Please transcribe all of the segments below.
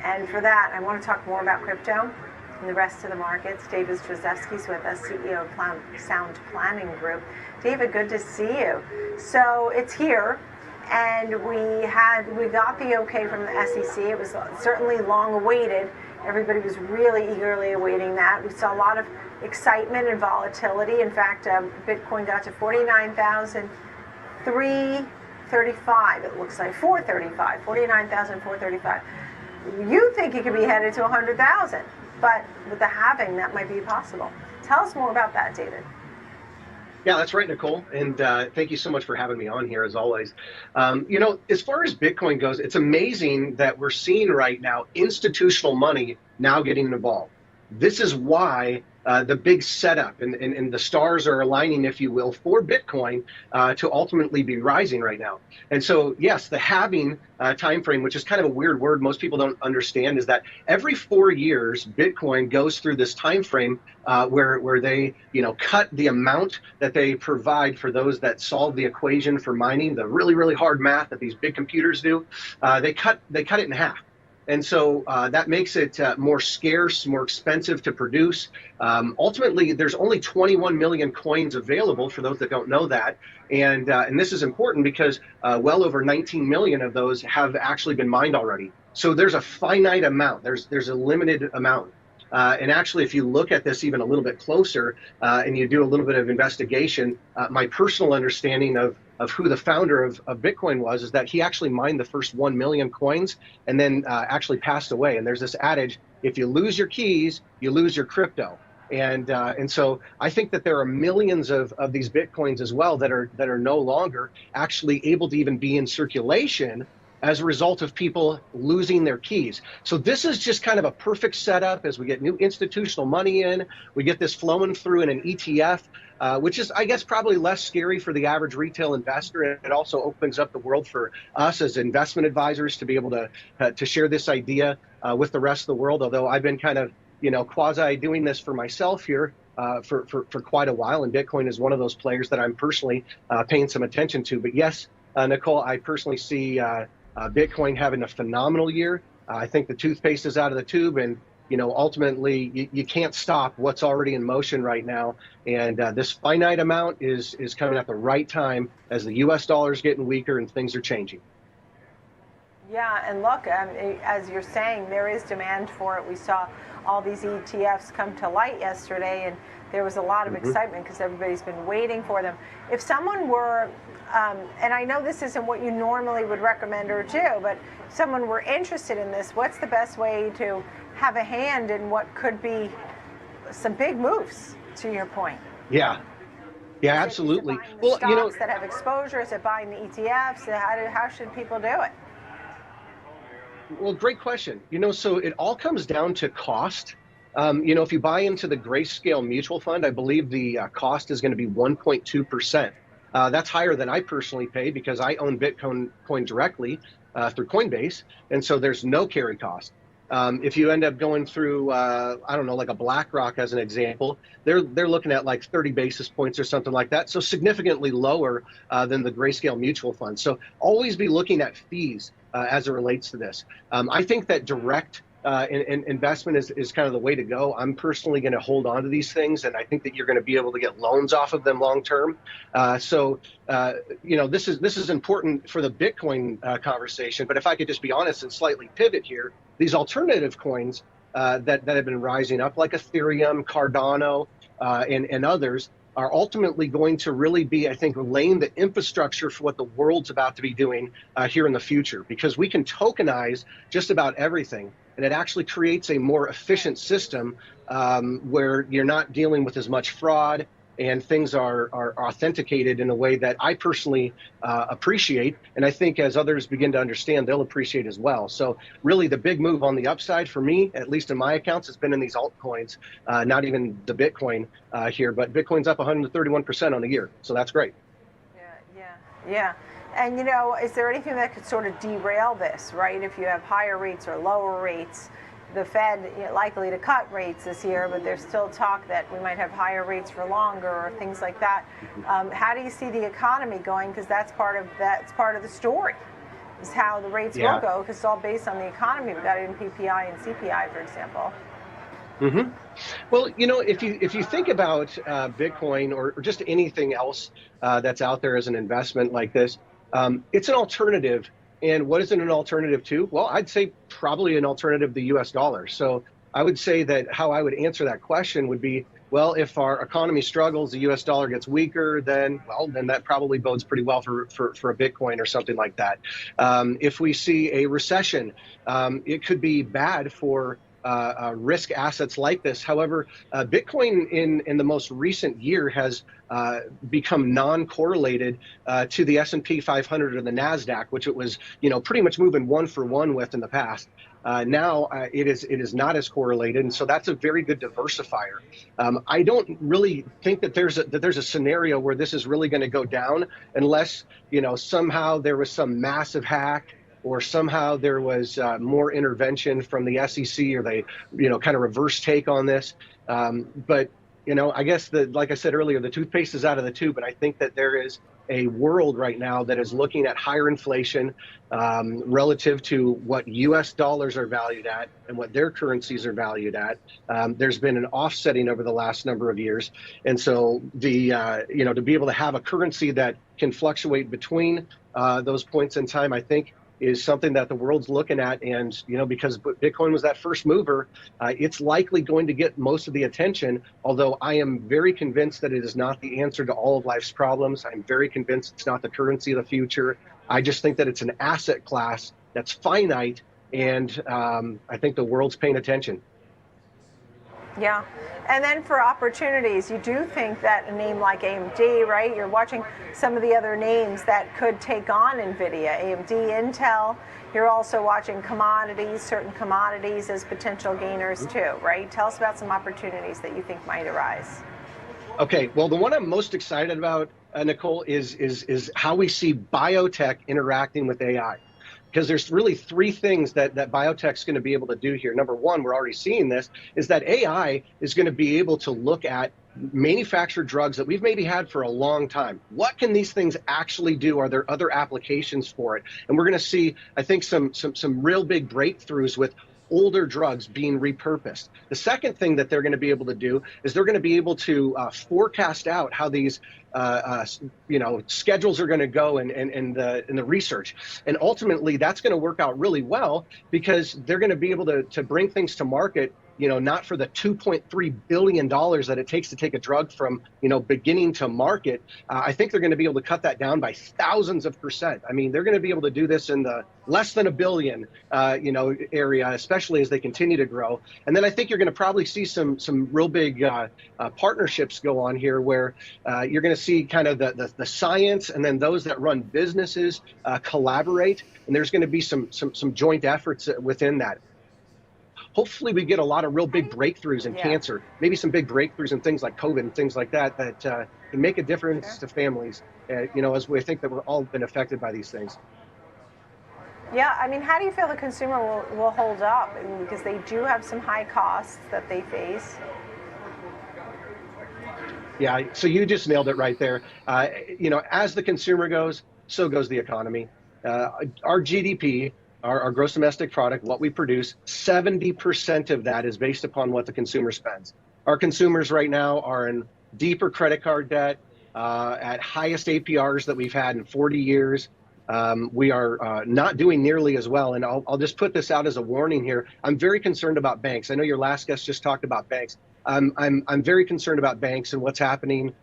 And for that, I want to talk more about crypto and the rest of the markets. David Stryzewski is with us, CEO of Sound Planning Group. David, good to see you. So it's here, and we got the okay from the SEC. It was certainly long awaited. Everybody was really eagerly awaiting that. We saw a lot of excitement and volatility. In fact, Bitcoin got to 49,335. It looks like 435, 49,435. You think it could be headed to 100,000, but with the halving, that might be possible. Tell us more about that, David. Yeah, that's right, Nicole. And thank you so much for having me on here, as always. As far as Bitcoin goes, it's amazing that we're seeing right now institutional money now getting involved. This is why the big setup and the stars are aligning, if you will, for Bitcoin to ultimately be rising right now. And so, yes, the halving time frame, which is kind of a weird word most people don't understand, is that every 4 years, Bitcoin goes through this time frame where they, cut the amount that they provide for those that solve the equation for mining, the really, really hard math that these big computers do. They cut it in half. And so that makes it more scarce, more expensive to produce. Ultimately, there's only 21 million coins available for those that don't know that. And this is important because well over 19 million of those have actually been mined already. So there's a finite amount. There's a limited amount. And actually, if you look at this even a little bit closer and you do a little bit of investigation, my personal understanding of who the founder of Bitcoin was is that he actually mined the first 1 million coins and then actually passed away. And there's this adage, if you lose your keys, you lose your crypto. And so I think that there are millions of these Bitcoins as well that are no longer actually able to even be in circulation as a result of people losing their keys. So this is just kind of a perfect setup as we get new institutional money in. We get this flowing through in an ETF, which is, I guess, probably less scary for the average retail investor. And it also opens up the world for us as investment advisors to be able to share this idea with the rest of the world. Although I've been kind of, quasi doing this for myself here for quite a while. And Bitcoin is one of those players that I'm personally paying some attention to. But yes, Nicole, I personally see Bitcoin having a phenomenal year. I think the toothpaste is out of the tube, and ultimately you can't stop what's already in motion right now. And this finite amount is coming at the right time as the U.S. dollar is getting weaker and things are changing. Yeah, and look, as you're saying, there is demand for it. We saw all these ETFs come to light yesterday, and there was a lot of excitement because everybody's been waiting for them. If someone were, and I know this isn't what you normally would recommend or do, but if someone were interested in this, what's the best way to have a hand in what could be some big moves, to your point? Yeah, absolutely. Well, stocks that have exposure, is it buying the ETFs? How should people do it? Well, great question. So it all comes down to cost. If you buy into the Grayscale mutual fund, I believe the cost is going to be 1.2%. That's higher than I personally pay because I own Bitcoin directly through Coinbase, and so there's no carry cost. If you end up going through, like a BlackRock as an example, they're looking at like 30 basis points or something like that, so significantly lower than the Grayscale mutual fund. So always be looking at fees as it relates to this. I think that direct investment is kind of the way to go. I'm personally going to hold on to these things, and I think that you're going to be able to get loans off of them long term. So this is important for the Bitcoin conversation. But if I could just be honest and slightly pivot here, these alternative coins that have been rising up, like Ethereum, Cardano, and others, are ultimately going to really be, I think, laying the infrastructure for what the world's about to be doing here in the future, because we can tokenize just about everything. And it actually creates a more efficient system where you're not dealing with as much fraud and things are authenticated in a way that I personally appreciate. And I think as others begin to understand, they'll appreciate as well. So really the big move on the upside for me, at least in my accounts, has been in these altcoins, not even the Bitcoin here, but Bitcoin's up 131% on the year. So that's great. Yeah. And, is there anything that could sort of derail this, right? If you have higher rates or lower rates, the Fed likely to cut rates this year, but there's still talk that we might have higher rates for longer or things like that. How do you see the economy going? Because that's part of the story. is how the rates will Yeah. go, because it's all based on the economy. We've got it in PPI and CPI, for example. hmm Well, if you think about Bitcoin or just anything else that's out there as an investment like this, it's an alternative. And what is it an alternative to? Well, I'd say probably an alternative to the U.S. dollar. So I would say that how I would answer that question would be, well, if our economy struggles, the U.S. dollar gets weaker, then that probably bodes pretty well for a Bitcoin or something like that. If we see a recession, it could be bad for risk assets like this. However, Bitcoin in the most recent year has become non-correlated to the S&P 500 or the Nasdaq, which it was pretty much moving one for one with in the past. Now it is not as correlated, and so that's a very good diversifier. I don't really think that there's a scenario where this is really going to go down unless somehow there was some massive hack, or somehow there was more intervention from the SEC, or they, kind of reverse take on this. But I guess like I said earlier, the toothpaste is out of the tube, and I think that there is a world right now that is looking at higher inflation relative to what U.S. dollars are valued at and what their currencies are valued at. There's been an offsetting over the last number of years, and so to be able to have a currency that can fluctuate between those points in time, I think, is something that the world's looking at. And because Bitcoin was that first mover, it's likely going to get most of the attention, although I am very convinced that it is not the answer to all of life's problems. I'm very convinced it's not the currency of the future. I just think that it's an asset class that's finite, and I think the world's paying attention. Yeah. And then for opportunities, you do think that a name like AMD, right? You're watching some of the other names that could take on NVIDIA, AMD, Intel. You're also watching commodities, certain commodities as potential gainers too, right? Tell us about some opportunities that you think might arise. Okay, well, the one I'm most excited about, Nicole, is how we see biotech interacting with AI. Because there's really three things that biotech's going to be able to do here. Number one, we're already seeing this, is that AI is going to be able to look at manufactured drugs that we've maybe had for a long time. What can these things actually do? Are there other applications for it? And we're going to see, I think, some real big breakthroughs with older drugs being repurposed. The second thing that they're going to be able to do is they're going to be able to forecast out how these schedules are going to go in the research. And ultimately, that's going to work out really well, because they're going to be able to bring things to market, not for the $2.3 billion that it takes to take a drug from, beginning to market. I think they're going to be able to cut that down by thousands of percent. I mean, they're going to be able to do this in the less than $1 billion, area, especially as they continue to grow. And then I think you're going to probably see some real big partnerships go on here, where you're going to see kind of the science, and then those that run businesses collaborate, and there's going to be some joint efforts within that. Hopefully we get a lot of real big breakthroughs in cancer, maybe some big breakthroughs in things like COVID and things like that can make a difference to families, as we think that we're all been affected by these things. Yeah, I mean, how do you feel the consumer will hold up? I mean, because they do have some high costs that they face. Yeah, so you just nailed it right there. As the consumer goes, so goes the economy. Our GDP, our gross domestic product, what we produce, 70% of that is based upon what the consumer spends. Our consumers right now are in deeper credit card debt, at highest APRs that we've had in 40 years. We are not doing nearly as well. And I'll just put this out as a warning here. I'm very concerned about banks. I know your last guest just talked about banks. I'm very concerned about banks and what's happening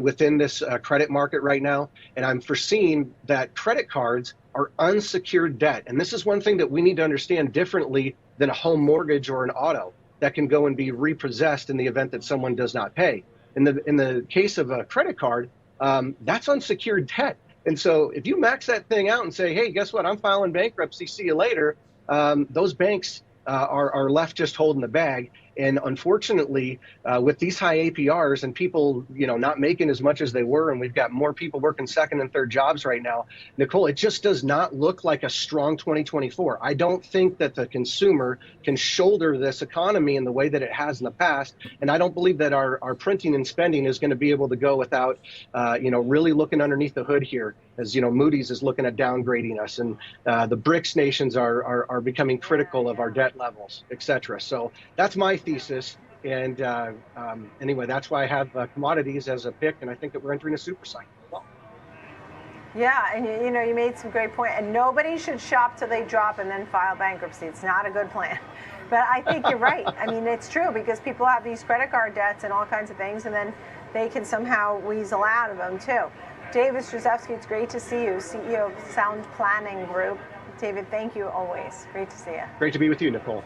within this credit market right now. And I'm foreseeing that credit cards are unsecured debt. And this is one thing that we need to understand differently than a home mortgage or an auto that can go and be repossessed in the event that someone does not pay. In the case of a credit card, that's unsecured debt. And so if you max that thing out and say, hey, guess what? I'm filing bankruptcy. See you later. Those banks are left just holding the bag. And unfortunately, with these high APRs and people, not making as much as they were, and we've got more people working second and third jobs right now, Nicole, it just does not look like a strong 2024. I don't think that the consumer can shoulder this economy in the way that it has in the past. And I don't believe that our printing and spending is going to be able to go without, really looking underneath the hood here, as Moody's is looking at downgrading us, and the BRICS nations are becoming critical of our debt levels, et cetera. So that's my thesis. And anyway, that's why I have commodities as a pick, and I think that we're entering a super cycle as well. Yeah, and you made some great point. And nobody should shop till they drop and then file bankruptcy. It's not a good plan. But I think you're right. I mean, it's true, because people have these credit card debts and all kinds of things, and then they can somehow weasel out of them too. David Stryzewski, it's great to see you, CEO of Sound Planning Group. David, thank you always. Great to see you. Great to be with you, Nicole.